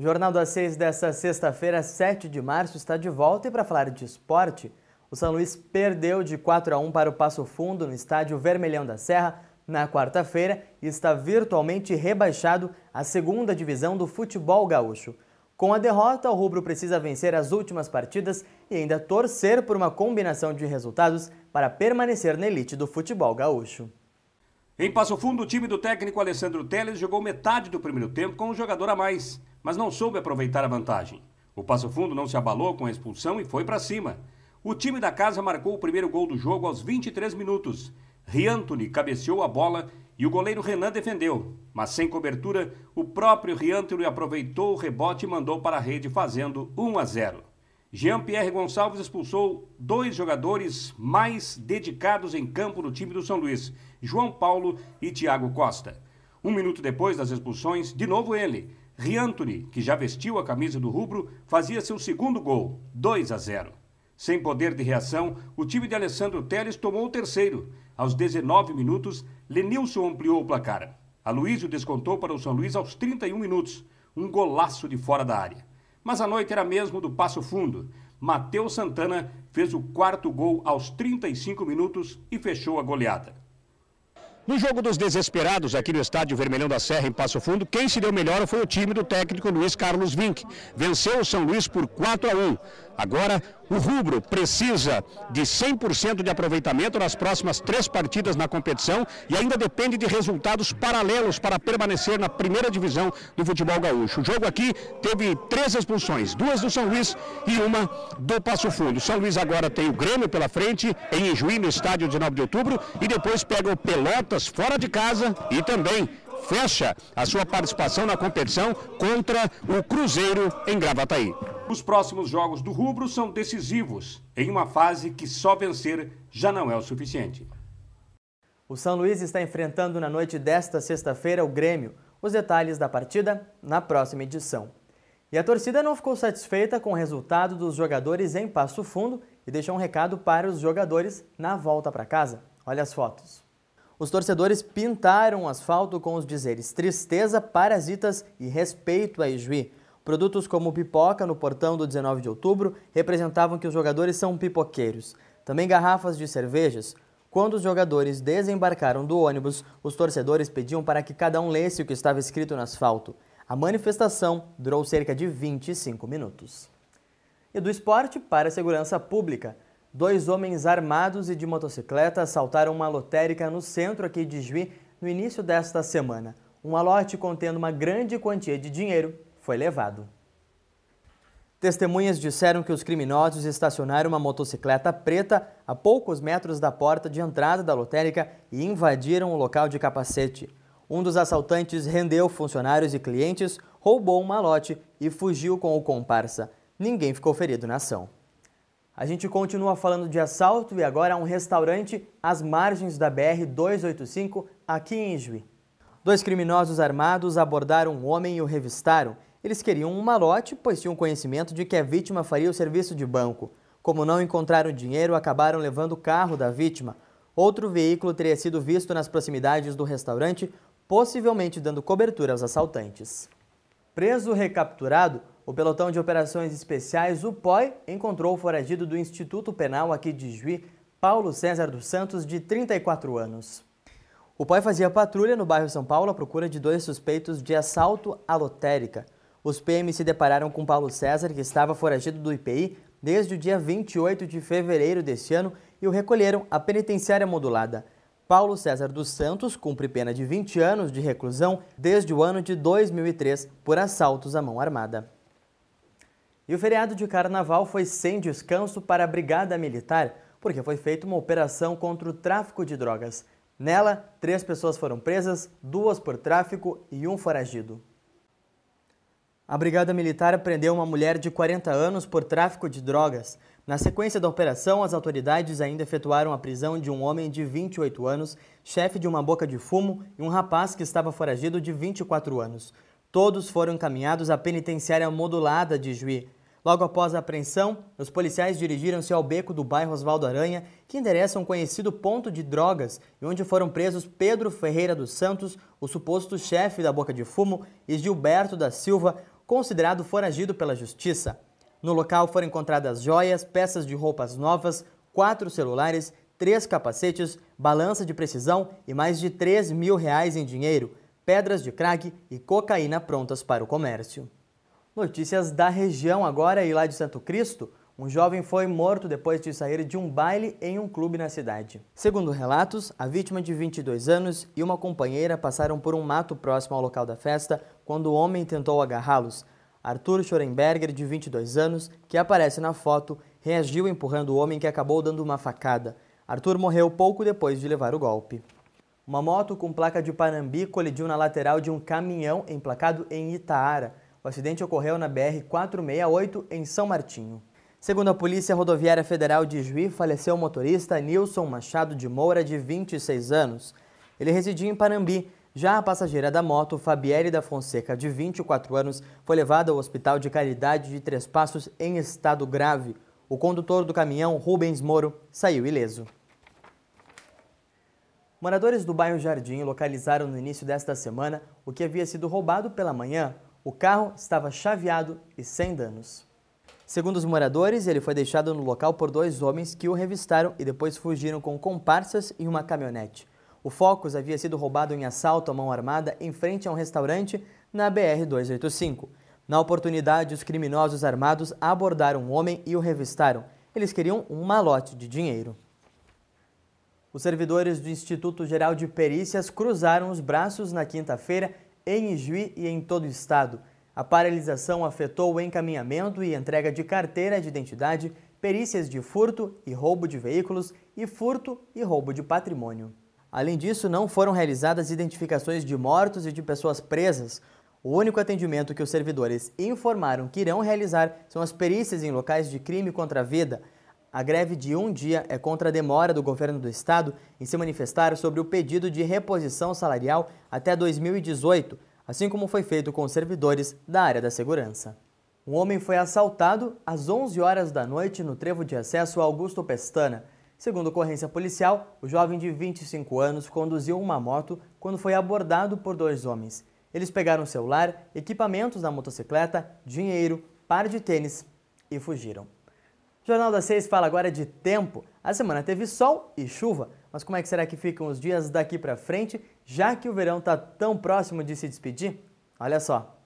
O Jornal das 6 desta sexta-feira, 7 de março, está de volta e para falar de esporte, o São Luís perdeu de 4-1 para o Passo Fundo no estádio Vermelhão da Serra na quarta-feira e está virtualmente rebaixado à segunda divisão do futebol gaúcho. Com a derrota, o rubro precisa vencer as últimas partidas e ainda torcer por uma combinação de resultados para permanecer na elite do futebol gaúcho. Em Passo Fundo, o time do técnico Alessandro Teles jogou metade do primeiro tempo com um jogador a mais, mas não soube aproveitar a vantagem. O Passo Fundo não se abalou com a expulsão e foi para cima. O time da casa marcou o primeiro gol do jogo aos 23 minutos. Riantoni cabeceou a bola e o goleiro Renan defendeu, mas sem cobertura, o próprio Riantoni aproveitou o rebote e mandou para a rede, fazendo 1-0. Jean-Pierre Gonçalves expulsou dois jogadores mais dedicados em campo no time do São Luís, João Paulo e Thiago Costa. Um minuto depois das expulsões, de novo ele, Riantoni, que já vestiu a camisa do rubro, fazia seu segundo gol, 2-0. Sem poder de reação, o time de Alessandro Teles tomou o terceiro. Aos 19 minutos, Lenilson ampliou o placar. Aloísio descontou para o São Luís aos 31 minutos, um golaço de fora da área. Mas a noite era mesmo do Passo Fundo. Matheus Santana fez o quarto gol aos 35 minutos e fechou a goleada. No jogo dos desesperados aqui no estádio Vermelhão da Serra, em Passo Fundo, quem se deu melhor foi o time do técnico Luiz Carlos Vinck. Venceu o São Luís por 4-1. Agora, o rubro precisa de 100% de aproveitamento nas próximas 3 partidas na competição e ainda depende de resultados paralelos para permanecer na primeira divisão do futebol gaúcho. O jogo aqui teve 3 expulsões, 2 do São Luís e uma do Passo Fundo. O São Luís agora tem o Grêmio pela frente, em Ijuí, no estádio 19 de outubro, e depois pega o Pelotas fora de casa e também fecha a sua participação na competição contra o Cruzeiro em Gravataí. Os próximos jogos do rubro são decisivos, em uma fase que só vencer já não é o suficiente. O São Luís está enfrentando na noite desta sexta-feira o Grêmio. Os detalhes da partida na próxima edição. E a torcida não ficou satisfeita com o resultado dos jogadores em Passo Fundo e deixou um recado para os jogadores na volta para casa. Olha as fotos. Os torcedores pintaram o asfalto com os dizeres tristeza, parasitas e respeito a Ijuí. Produtos como pipoca no portão do 19 de outubro representavam que os jogadores são pipoqueiros. Também garrafas de cervejas. Quando os jogadores desembarcaram do ônibus, os torcedores pediam para que cada um lesse o que estava escrito no asfalto. A manifestação durou cerca de 25 minutos. E do esporte para a segurança pública. 2 homens armados e de motocicleta assaltaram uma lotérica no centro aqui de Ijuí no início desta semana. Um malote contendo uma grande quantia de dinheiro foi levado. Testemunhas disseram que os criminosos estacionaram uma motocicleta preta a poucos metros da porta de entrada da lotérica e invadiram o local de capacete. Um dos assaltantes rendeu funcionários e clientes, roubou um malote e fugiu com o comparsa. Ninguém ficou ferido na ação. A gente continua falando de assalto e agora há um restaurante às margens da BR-285 aqui em Ijuí. 2 criminosos armados abordaram um homem e o revistaram. Eles queriam um malote, pois tinham conhecimento de que a vítima faria o serviço de banco. Como não encontraram dinheiro, acabaram levando o carro da vítima. Outro veículo teria sido visto nas proximidades do restaurante, possivelmente dando cobertura aos assaltantes. Preso recapturado, o pelotão de operações especiais, o POI, encontrou o foragido do Instituto Penal aqui de Ijuí, Paulo César dos Santos, de 34 anos. O POI fazia patrulha no bairro São Paulo à procura de 2 suspeitos de assalto à lotérica. Os PMs se depararam com Paulo César, que estava foragido do IPI desde o dia 28 de fevereiro deste ano, e o recolheram à penitenciária modulada. Paulo César dos Santos cumpre pena de 20 anos de reclusão desde o ano de 2003 por assaltos à mão armada. E o feriado de carnaval foi sem descanso para a Brigada Militar, porque foi feita uma operação contra o tráfico de drogas. Nela, 3 pessoas foram presas, 2 por tráfico e 1 foragido. A Brigada Militar prendeu uma mulher de 40 anos por tráfico de drogas. Na sequência da operação, as autoridades ainda efetuaram a prisão de um homem de 28 anos, chefe de uma boca de fumo, e um rapaz que estava foragido de 24 anos. Todos foram encaminhados à penitenciária modulada de Ijuí. Logo após a apreensão, os policiais dirigiram-se ao beco do bairro Osvaldo Aranha, que endereça um conhecido ponto de drogas, e onde foram presos Pedro Ferreira dos Santos, o suposto chefe da boca de fumo, e Gilberto da Silva, considerado foragido pela justiça. No local foram encontradas joias, peças de roupas novas, 4 celulares, 3 capacetes, balança de precisão e mais de R$3 mil em dinheiro, pedras de crack e cocaína prontas para o comércio. Notícias da região agora e lá de Santo Cristo. Um jovem foi morto depois de sair de um baile em um clube na cidade. Segundo relatos, a vítima de 22 anos e uma companheira passaram por um mato próximo ao local da festa quando o homem tentou agarrá-los. Arthur Schorenberger, de 22 anos, que aparece na foto, reagiu empurrando o homem que acabou dando uma facada. Arthur morreu pouco depois de levar o golpe. Uma moto com placa de Panambi colidiu na lateral de um caminhão emplacado em Itaara. O acidente ocorreu na BR-468, em São Martinho. Segundo a Polícia Rodoviária Federal de Juí, faleceu o motorista Nilson Machado de Moura, de 26 anos. Ele residia em Panambi. Já a passageira da moto, Fabielle da Fonseca, de 24 anos, foi levada ao Hospital de Caridade de Três Passos em estado grave. O condutor do caminhão, Rubens Moro, saiu ileso. Moradores do bairro Jardim localizaram no início desta semana o que havia sido roubado pela manhã. O carro estava chaveado e sem danos. Segundo os moradores, ele foi deixado no local por 2 homens que o revistaram e depois fugiram com comparsas em uma caminhonete. O Focus havia sido roubado em assalto à mão armada em frente a um restaurante na BR-285. Na oportunidade, os criminosos armados abordaram um homem e o revistaram. Eles queriam um malote de dinheiro. Os servidores do Instituto Geral de Perícias cruzaram os braços na quinta-feira em Ijuí e em todo o estado. A paralisação afetou o encaminhamento e entrega de carteira de identidade, perícias de furto e roubo de veículos e furto e roubo de patrimônio. Além disso, não foram realizadas identificações de mortos e de pessoas presas. O único atendimento que os servidores informaram que irão realizar são as perícias em locais de crime contra a vida. A greve de um dia é contra a demora do governo do estado em se manifestar sobre o pedido de reposição salarial até 2018, assim como foi feito com os servidores da área da segurança. Um homem foi assaltado às 11 horas da noite no trevo de acesso a Augusto Pestana. Segundo ocorrência policial, o jovem de 25 anos conduziu uma moto quando foi abordado por 2 homens. Eles pegaram celular, equipamentos da motocicleta, dinheiro, par de tênis e fugiram. O Jornal das 6 fala agora de tempo. A semana teve sol e chuva, mas como é que será que ficam os dias daqui para frente, já que o verão está tão próximo de se despedir? Olha só.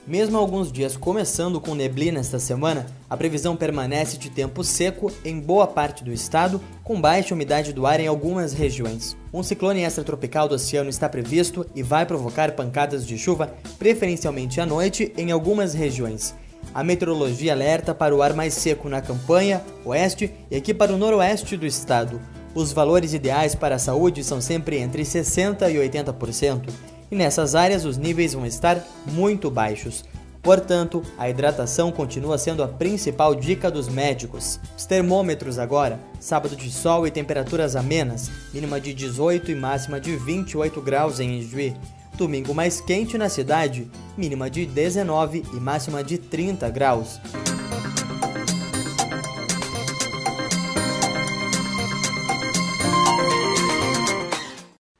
Mesmo alguns dias começando com neblina esta semana, a previsão permanece de tempo seco em boa parte do estado, com baixa umidade do ar em algumas regiões. Um ciclone extratropical do oceano está previsto e vai provocar pancadas de chuva, preferencialmente à noite, em algumas regiões. A meteorologia alerta para o ar mais seco na campanha, oeste e aqui para o noroeste do estado. Os valores ideais para a saúde são sempre entre 60% e 80%. E nessas áreas os níveis vão estar muito baixos. Portanto, a hidratação continua sendo a principal dica dos médicos. Os termômetros agora, sábado de sol e temperaturas amenas, mínima de 18 e máxima de 28 graus em Ijuí. Domingo mais quente na cidade, mínima de 19 e máxima de 30 graus.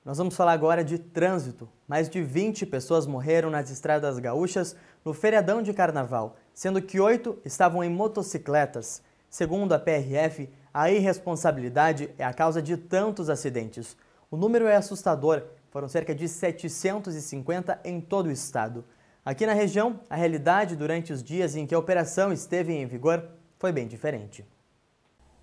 Nós vamos falar agora de trânsito. Mais de 20 pessoas morreram nas estradas gaúchas no feriadão de carnaval, sendo que 8 estavam em motocicletas. Segundo a PRF, a irresponsabilidade é a causa de tantos acidentes. O número é assustador, foram cerca de 750 em todo o estado. Aqui na região, a realidade durante os dias em que a operação esteve em vigor foi bem diferente.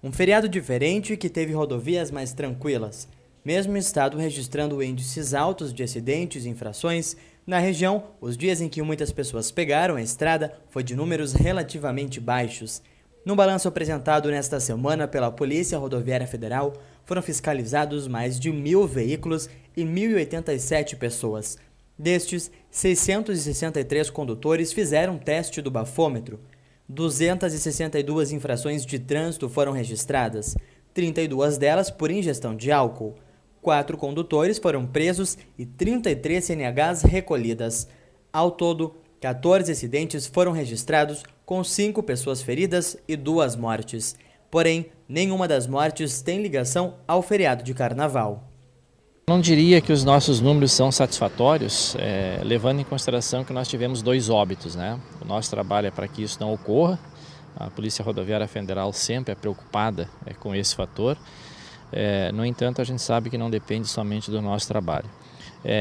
Um feriado diferente que teve rodovias mais tranquilas. Mesmo o estado registrando índices altos de acidentes e infrações, na região, os dias em que muitas pessoas pegaram a estrada foi de números relativamente baixos. No balanço apresentado nesta semana pela Polícia Rodoviária Federal, foram fiscalizados mais de 1.000 veículos e 1.087 pessoas. Destes, 663 condutores fizeram teste do bafômetro. 262 infrações de trânsito foram registradas, 32 delas por ingestão de álcool. 4 condutores foram presos e 33 CNHs recolhidas. Ao todo, 14 acidentes foram registrados, com 5 pessoas feridas e 2 mortes. Porém, nenhuma das mortes tem ligação ao feriado de carnaval. Não diria que os nossos números são satisfatórios, levando em consideração que nós tivemos 2 óbitos, né? O nosso trabalho é para que isso não ocorra. A Polícia Rodoviária Federal sempre é preocupada com esse fator. No entanto, a gente sabe que não depende somente do nosso trabalho.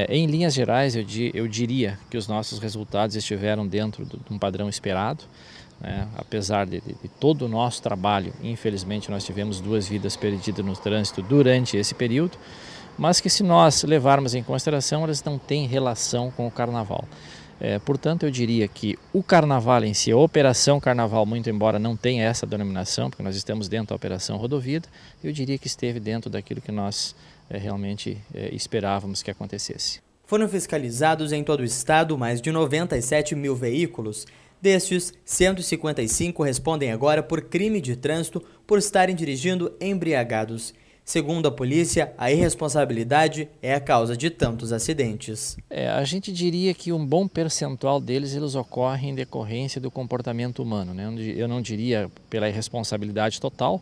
Em linhas gerais, eu diria que os nossos resultados estiveram dentro de um padrão esperado. Apesar de todo o nosso trabalho, infelizmente nós tivemos 2 vidas perdidas no trânsito durante esse período, mas que se nós levarmos em consideração, elas não têm relação com o carnaval. Portanto, eu diria que o carnaval em si, a Operação Carnaval, muito embora não tenha essa denominação, porque nós estamos dentro da Operação Rodovida, eu diria que esteve dentro daquilo que nós realmente esperávamos que acontecesse. Foram fiscalizados em todo o estado mais de 97 mil veículos. Destes, 155 respondem agora por crime de trânsito por estarem dirigindo embriagados. Segundo a polícia, a irresponsabilidade é a causa de tantos acidentes. A gente diria que um bom percentual deles eles ocorrem em decorrência do comportamento humano, né? Eu não diria pela irresponsabilidade total,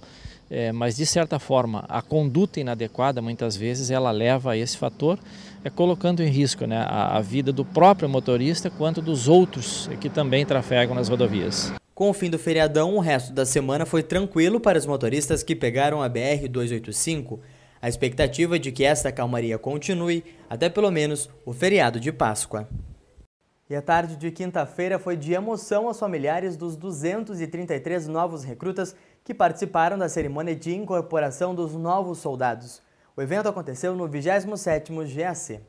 mas de certa forma a conduta inadequada muitas vezes ela leva a esse fator, colocando em risco, né, a vida do próprio motorista quanto dos outros que também trafegam nas rodovias. Com o fim do feriadão, o resto da semana foi tranquilo para os motoristas que pegaram a BR-285. A expectativa é de que esta calmaria continue até pelo menos o feriado de Páscoa. E a tarde de quinta-feira foi de emoção aos familiares dos 233 novos recrutas que participaram da cerimônia de incorporação dos novos soldados. O evento aconteceu no 27º GAC.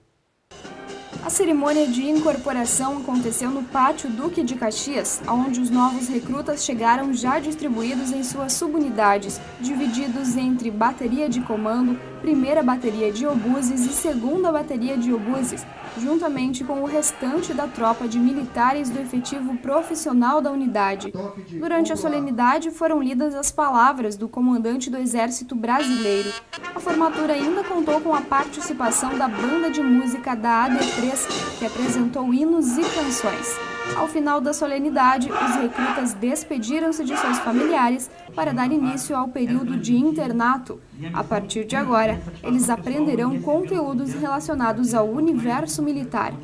A cerimônia de incorporação aconteceu no Pátio Duque de Caxias, onde os novos recrutas chegaram já distribuídos em suas subunidades, divididos entre bateria de comando, primeira bateria de obuses e segunda bateria de obuses, juntamente com o restante da tropa de militares do efetivo profissional da unidade. Durante a solenidade foram lidas as palavras do comandante do Exército Brasileiro. A formatura ainda contou com a participação da banda de música da AD3, que apresentou hinos e canções. Ao final da solenidade, os recrutas despediram-se de seus familiares para dar início ao período de internato. A partir de agora, eles aprenderão conteúdos relacionados ao universo militar.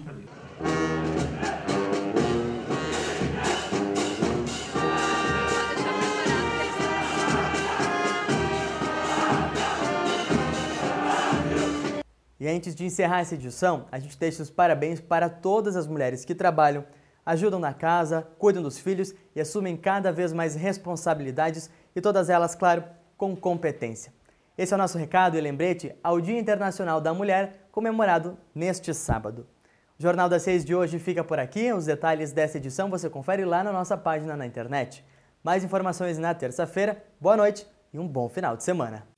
E antes de encerrar essa edição, a gente deixa os parabéns para todas as mulheres que trabalham, ajudam na casa, cuidam dos filhos e assumem cada vez mais responsabilidades e todas elas, claro, com competência. Esse é o nosso recado e lembrete ao Dia Internacional da Mulher, comemorado neste sábado. O Jornal das 6 de hoje fica por aqui. Os detalhes dessa edição você confere lá na nossa página na internet. Mais informações na terça-feira. Boa noite e um bom final de semana.